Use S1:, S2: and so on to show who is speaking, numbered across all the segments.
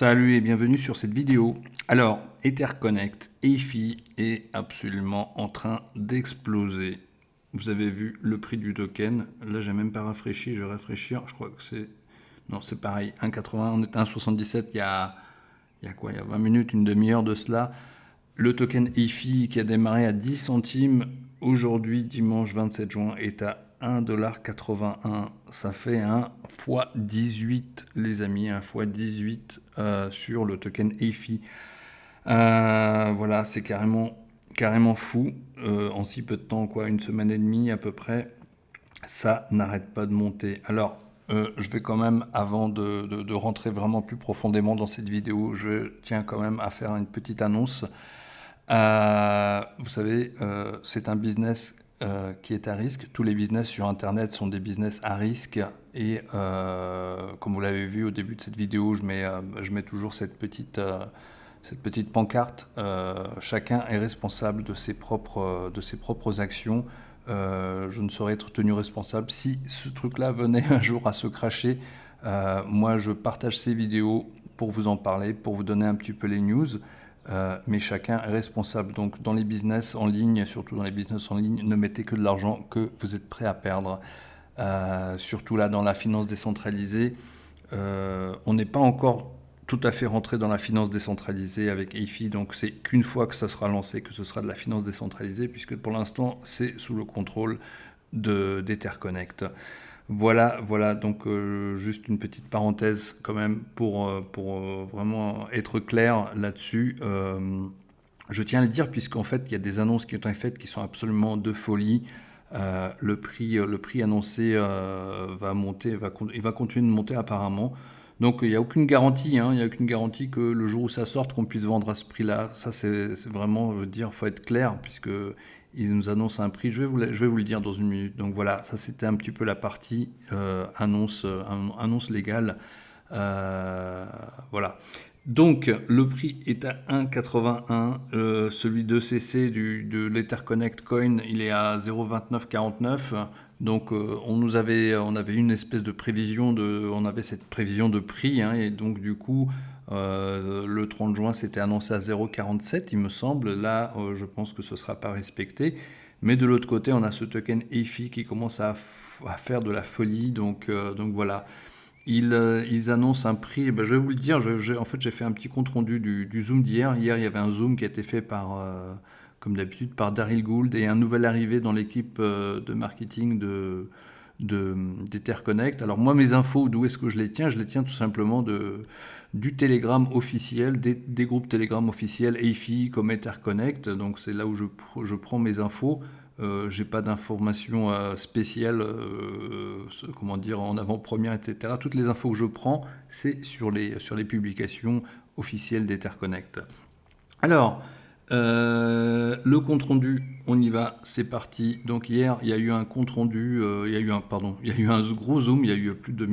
S1: Salut et bienvenue sur cette vidéo. Alors, Etherconnect, EFI est absolument en train d'exploser. Vous avez vu le prix du token. Là, j'ai même pas rafraîchi, je vais rafraîchir. Je crois que c'est... Non, c'est pareil, 1,80, on était à 1,77 il y a quoi? Il y a 20 minutes, une demi-heure de cela. Le token EFI qui a démarré à 10 centimes, aujourd'hui, dimanche 27 juin, est à 1,81$. Ça fait un x18, les amis, un x18 sur le token EFI. Voilà, c'est carrément fou. En si peu de temps, quoi, une semaine et demie à peu près, ça n'arrête pas de monter. Alors, je vais quand même, avant de rentrer vraiment plus profondément dans cette vidéo, je tiens quand même à faire une petite annonce. Vous savez, c'est un business qui est à risque. Tous les business sur Internet sont des business à risque. Et comme vous l'avez vu au début de cette vidéo, je mets toujours cette petite pancarte. Chacun est responsable de ses propres actions. Je ne saurais être tenu responsable si ce truc-là venait un jour à se cracher. Moi, je partage ces vidéos pour vous en parler, pour vous donner un petit peu les news. Mais chacun est responsable. Donc dans les business en ligne, surtout dans les business en ligne, ne mettez que de l'argent que vous êtes prêt à perdre. Surtout là dans la finance décentralisée, on n'est pas encore tout à fait rentré dans la finance décentralisée avec EFI, donc c'est qu'une fois que ça sera lancé que ce sera de la finance décentralisée, puisque pour l'instant c'est sous le contrôle d'Etherconnect. Voilà, donc juste une petite parenthèse quand même pour vraiment être clair là-dessus. Je tiens à le dire puisqu'en fait il y a des annonces qui ont été faites qui sont absolument de folie. Le prix annoncé va monter, il va continuer de monter apparemment. Donc il n'y a aucune garantie, il n'y a aucune garantie que le jour où ça sorte, qu'on puisse vendre à ce prix-là. Ça c'est vraiment, je veux dire, faut être clair puisque ils nous annoncent un prix. Je vais vous le dire dans une minute. Donc voilà, ça c'était un petit peu la partie annonce légale. Voilà. Donc le prix est à 1,81. Celui de CC de l'Etherconnect Coin, il est à 0,2949. Donc on avait une espèce de prévision on avait cette prévision de prix, et donc du coup le 30 juin c'était annoncé à 0,47 il me semble. Là je pense que ce ne sera pas respecté. Mais de l'autre côté on a ce token EFI qui commence à faire de la folie. Donc voilà. Ils annoncent un prix, je vais vous le dire, en fait j'ai fait un petit compte rendu du Zoom d'hier. Hier il y avait un Zoom qui a été fait comme d'habitude par Daryl Gould et un nouvel arrivé dans l'équipe de marketing d'Etherconnect. Alors moi mes infos, d'où est-ce que je les tiens? Je les tiens tout simplement du Telegram officiel, des groupes Telegram officiels EFI comme Etherconnect. Donc c'est là où je prends mes infos. J'ai pas d'informations spéciales, comment dire, en avant-première, etc. Toutes les infos que je prends, c'est sur les publications officielles d'Etherconnect. Alors, le compte rendu, on y va, c'est parti. Donc hier, il y a eu un compte rendu, il y a eu un gros zoom, il y a eu plus de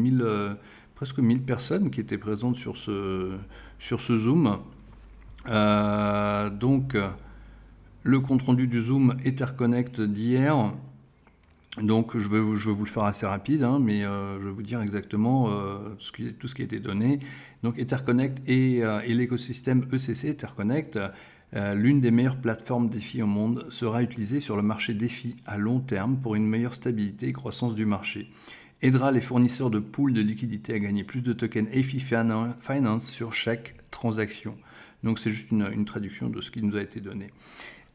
S1: presque 1000 personnes qui étaient présentes sur ce zoom. Donc, le compte rendu du Zoom Etherconnect d'hier. Donc je vais vous le faire assez rapide, mais je vais vous dire exactement tout ce qui a été donné. Donc Etherconnect et l'écosystème ECC Etherconnect, l'une des meilleures plateformes DeFi au monde, sera utilisée sur le marché DeFi à long terme pour une meilleure stabilité et croissance du marché. Aidera les fournisseurs de pools de liquidités à gagner plus de tokens EFI Finance sur chaque transaction. Donc c'est juste une traduction de ce qui nous a été donné.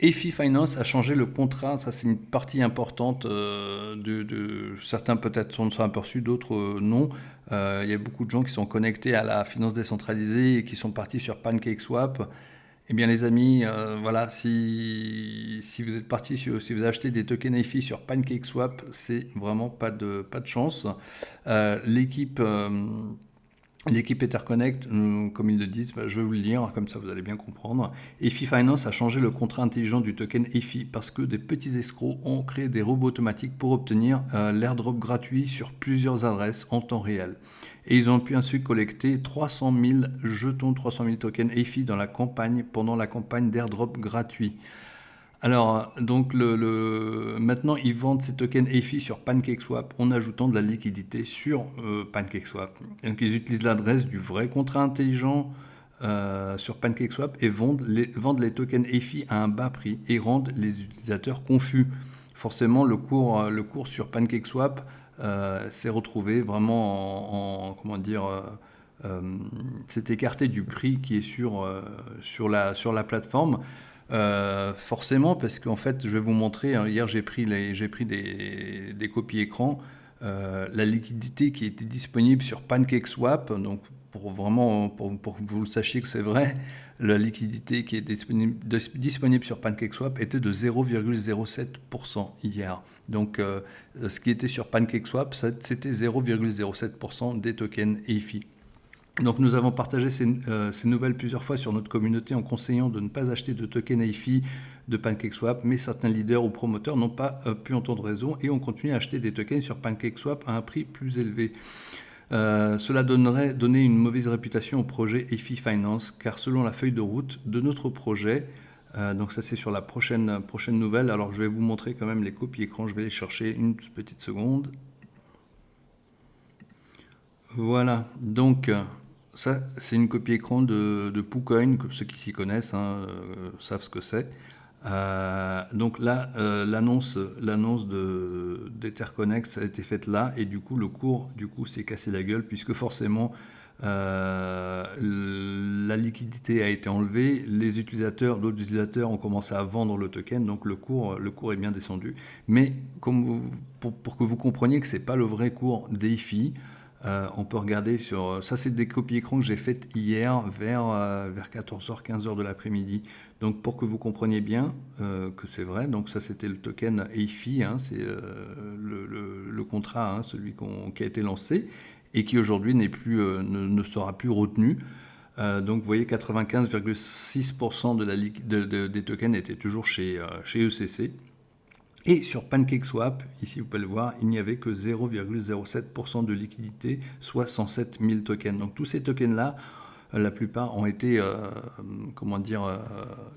S1: EFI Finance a changé le contrat, ça c'est une partie importante certains peut-être s'en sont aperçus, d'autres non. Il y a beaucoup de gens qui sont connectés à la finance décentralisée et qui sont partis sur PancakeSwap. Eh bien les amis, voilà, si vous êtes parti si vous avez acheté des tokens EFI sur PancakeSwap, c'est vraiment pas de chance. L'équipe Etherconnect, comme ils le disent, je vais vous le lire, comme ça vous allez bien comprendre. EFI Finance a changé le contrat intelligent du token EFI parce que des petits escrocs ont créé des robots automatiques pour obtenir l'airdrop gratuit sur plusieurs adresses en temps réel. Et ils ont pu ainsi collecter 300 000 jetons, 300 000 tokens EFI pendant la campagne d'airdrop gratuit. Alors, donc maintenant, ils vendent ces tokens EFI sur PancakeSwap en ajoutant de la liquidité sur PancakeSwap. Donc, ils utilisent l'adresse du vrai contrat intelligent sur PancakeSwap et vendent les tokens EFI à un bas prix et rendent les utilisateurs confus. Forcément, le cours sur PancakeSwap s'est retrouvé vraiment comment dire, s'est écarté du prix qui est sur la plateforme. Forcément, parce qu'en fait, je vais vous montrer, hein, hier j'ai pris des copies écran, la liquidité qui était disponible sur PancakeSwap, donc pour que vous sachiez que c'est vrai, la liquidité qui est disponible sur PancakeSwap était de 0,07% hier. Donc ce qui était sur PancakeSwap, c'était 0,07% des tokens EFI. Donc nous avons partagé ces nouvelles plusieurs fois sur notre communauté en conseillant de ne pas acheter de token EFI de PancakeSwap, mais certains leaders ou promoteurs n'ont pas pu entendre raison et ont continué à acheter des tokens sur PancakeSwap à un prix plus élevé. Cela donner une mauvaise réputation au projet EFI Finance, car selon la feuille de route de notre projet, donc ça c'est sur la prochaine nouvelle, alors je vais vous montrer quand même les copies écran, je vais les chercher une petite seconde. Voilà, donc ça c'est une copie écran de PooCoin, que ceux qui s'y connaissent savent ce que c'est. Donc là, l'annonce d'Etherconnect a été faite là et du coup le cours s'est cassé la gueule puisque forcément la liquidité a été enlevée, d'autres utilisateurs ont commencé à vendre le token, donc le cours est bien descendu. Mais pour que vous compreniez que c'est pas le vrai cours d'EFI, on peut regarder ça, c'est des copies écran que j'ai faites hier vers 14h, 15h de l'après-midi. Donc pour que vous compreniez bien que c'est vrai, donc ça c'était le token EFI, c'est le contrat, celui qui a été lancé et qui aujourd'hui ne sera plus retenu. Donc vous voyez 95,6% des tokens étaient toujours chez ECC. Et sur PancakeSwap, ici vous pouvez le voir, il n'y avait que 0,07% de liquidité, soit 107 000 tokens. Donc tous ces tokens-là, la plupart ont été,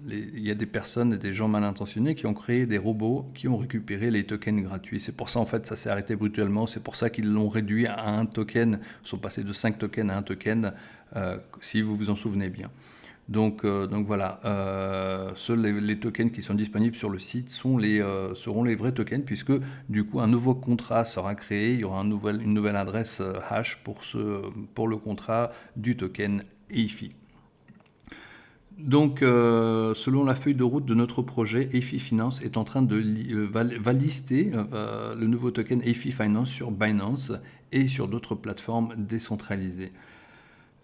S1: il y a des personnes, des gens mal intentionnés qui ont créé des robots qui ont récupéré les tokens gratuits. C'est pour ça en fait ça s'est arrêté brutalement, c'est pour ça qu'ils l'ont réduit à un token, ils sont passés de 5 tokens à un token, si vous vous en souvenez bien. Donc voilà, seuls les tokens qui sont disponibles sur le site seront les vrais tokens puisque du coup un nouveau contrat sera créé, il y aura une nouvelle adresse hash pour le contrat du token EFI. Donc selon la feuille de route de notre projet, EFI Finance est en train va lister le nouveau token EFI Finance sur Binance et sur d'autres plateformes décentralisées.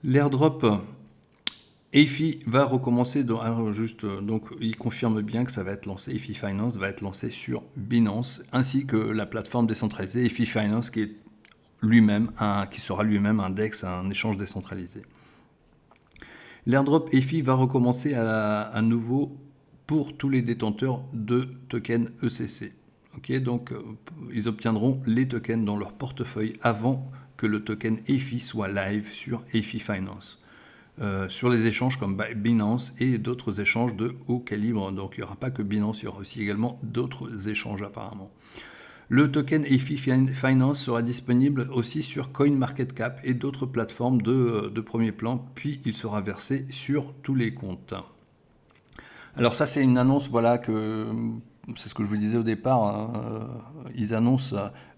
S1: L'airdrop EFI va recommencer, donc il confirme bien que ça va être lancé, EFI Finance va être lancé sur Binance, ainsi que la plateforme décentralisée EFI Finance qui sera lui-même un DEX, un échange décentralisé. L'airdrop EFI va recommencer à nouveau pour tous les détenteurs de tokens ECC. Donc ils obtiendront les tokens dans leur portefeuille avant que le token EFI soit live sur EFI Finance. Sur les échanges comme Binance et d'autres échanges de haut calibre. Donc il n'y aura pas que Binance, il y aura aussi également d'autres échanges apparemment. Le token EFI Finance sera disponible aussi sur CoinMarketCap et d'autres plateformes de premier plan, puis il sera versé sur tous les comptes. Alors ça c'est une annonce, c'est ce que je vous disais au départ, ils annoncent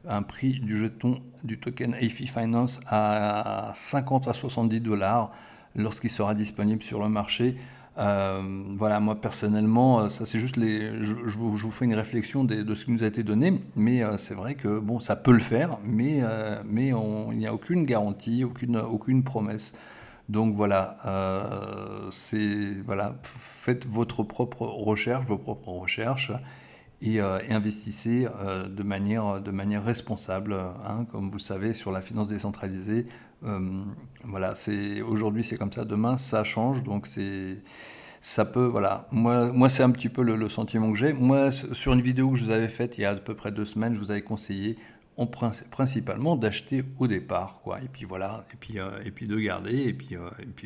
S1: un prix du jeton du token EFI Finance à 50 à 70 $ lorsqu'il sera disponible sur le marché. Moi personnellement, ça c'est juste je vous fais une réflexion de ce qui nous a été donné, mais c'est vrai que ça peut le faire, mais il n'y a aucune garantie, aucune promesse. Donc faites vos propres recherches et investissez de manière responsable. Comme vous le savez, sur la finance décentralisée, aujourd'hui c'est comme ça, demain ça change, donc ça peut, moi c'est un petit peu le sentiment que j'ai. Moi, sur une vidéo que je vous avais faite il y a à peu près 2 semaines, je vous avais conseillé principalement d'acheter au départ, quoi. Et puis voilà, et puis de garder, et puis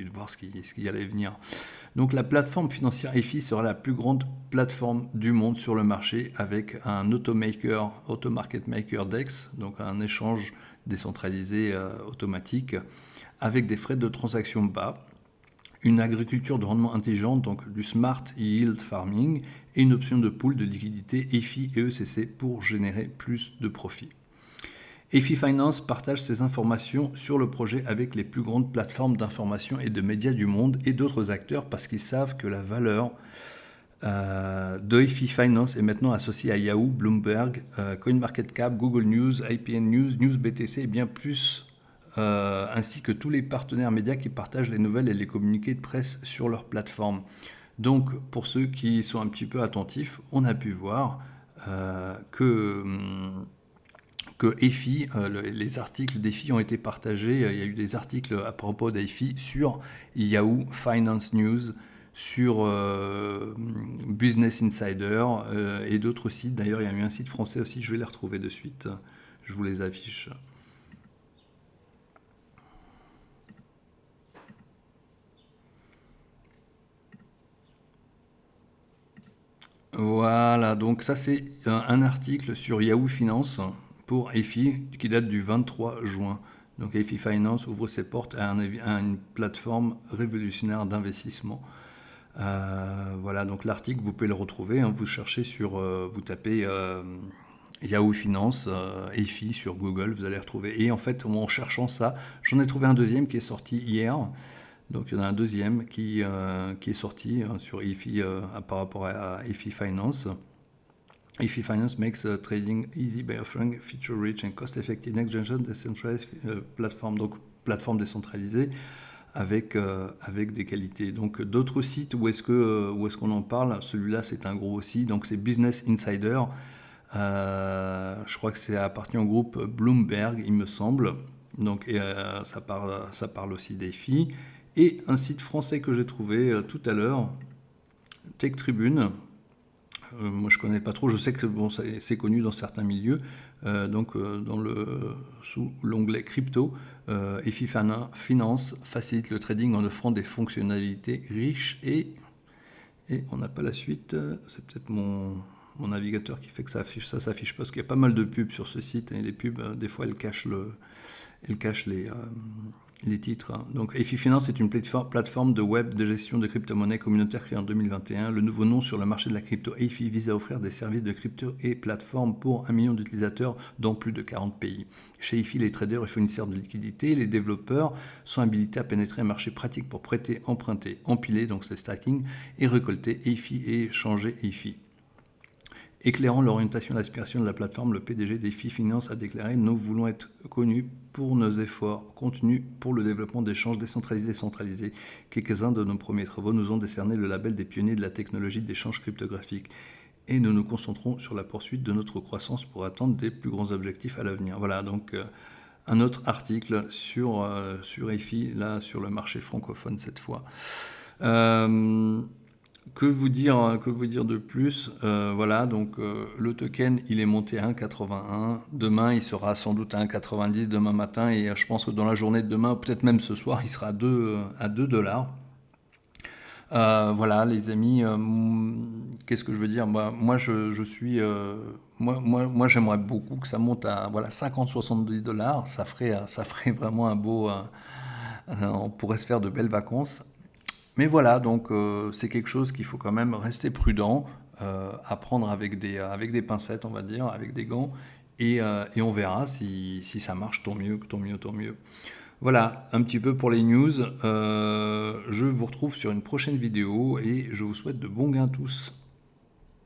S1: de voir ce qui allait venir. Donc la plateforme financière EFI sera la plus grande plateforme du monde sur le marché avec un auto-market maker DEX, donc un échange décentralisé automatique, avec des frais de transaction bas, une agriculture de rendement intelligente, donc du smart yield farming, et une option de pool de liquidité EFI et ECC pour générer plus de profits. EFI Finance partage ses informations sur le projet avec les plus grandes plateformes d'information et de médias du monde et d'autres acteurs parce qu'ils savent que la valeur de EFI Finance est maintenant associée à Yahoo, Bloomberg, CoinMarketCap, Google News, IPN News, News BTC et bien plus, ainsi que tous les partenaires médias qui partagent les nouvelles et les communiqués de presse sur leur plateforme. Donc, pour ceux qui sont un petit peu attentifs, on a pu voir que EFI, les articles d'EFI ont été partagés. Il y a eu des articles à propos d'EFI sur Yahoo Finance News, sur Business Insider et d'autres sites. D'ailleurs, il y a eu un site français aussi, je vais les retrouver de suite. Je vous les affiche. Voilà, donc ça c'est un article sur Yahoo Finance pour EFI qui date du 23 juin. Donc EFI Finance ouvre ses portes à une plateforme révolutionnaire d'investissement. Voilà, donc l'article, vous pouvez le retrouver, hein, vous cherchez vous tapez Yahoo Finance, EFI sur Google, vous allez retrouver. Et en fait, en cherchant ça, j'en ai trouvé un deuxième qui est sorti hier. Donc il y en a un deuxième qui est sorti sur EFI par rapport à EFI Finance. EFI Finance makes trading easy by offering feature-rich and cost-effective next-generation decentralized platform, donc plateforme décentralisée avec des qualités. Donc d'autres sites où est-ce qu'on en parle, celui-là c'est un gros aussi, donc c'est Business Insider. Je crois que c'est appartient au groupe Bloomberg, il me semble. Donc ça parle aussi d'EFI. Et un site français que j'ai trouvé tout à l'heure, Tech Tribune. Moi, je ne connais pas trop. Je sais que bon, c'est connu dans certains milieux. Sous l'onglet crypto, EFI Finance facilite le trading en offrant des fonctionnalités riches et on n'a pas la suite. C'est peut-être mon navigateur qui fait que ça s'affiche pas, parce qu'il y a pas mal de pubs sur ce site et les pubs, des fois, elles cachent les titres. Donc EFI Finance est une plateforme de web de gestion de crypto-monnaies communautaire créée en 2021. Le nouveau nom sur le marché de la crypto, EFI, vise à offrir des services de crypto et plateformes pour 1 million d'utilisateurs dans plus de 40 pays. Chez EFI, les traders et fournisseurs de liquidités, les développeurs sont habilités à pénétrer un marché pratique pour prêter, emprunter, empiler, donc c'est stacking, et récolter EFI et échanger EFI. Éclairant l'orientation et l'aspiration de la plateforme, le PDG d'EFI Finance a déclaré « Nous voulons être connus pour nos efforts contenus pour le développement d'échanges décentralisés et centralisés. Quelques-uns de nos premiers travaux nous ont décerné le label des pionniers de la technologie d'échange cryptographique. Et nous nous concentrons sur la poursuite de notre croissance pour atteindre des plus grands objectifs à l'avenir. » Voilà, donc un autre article sur EFI, là sur le marché francophone cette fois. Que vous dire de plus? Voilà, donc le token, il est monté à 1,81. Demain, il sera sans doute à 1,90 demain matin. Et je pense que dans la journée de demain, peut-être même ce soir, il sera à 2 $. Voilà, les amis, qu'est-ce que je veux dire? Moi, je suis... moi, j'aimerais beaucoup que ça monte à 50-70 $. Ça ferait vraiment un beau... on pourrait se faire de belles vacances. Mais voilà, donc c'est quelque chose qu'il faut quand même rester prudent, à prendre avec des pincettes, on va dire, avec des gants, et on verra si ça marche, tant mieux. Voilà, un petit peu pour les news. Je vous retrouve sur une prochaine vidéo et je vous souhaite de bons gains tous.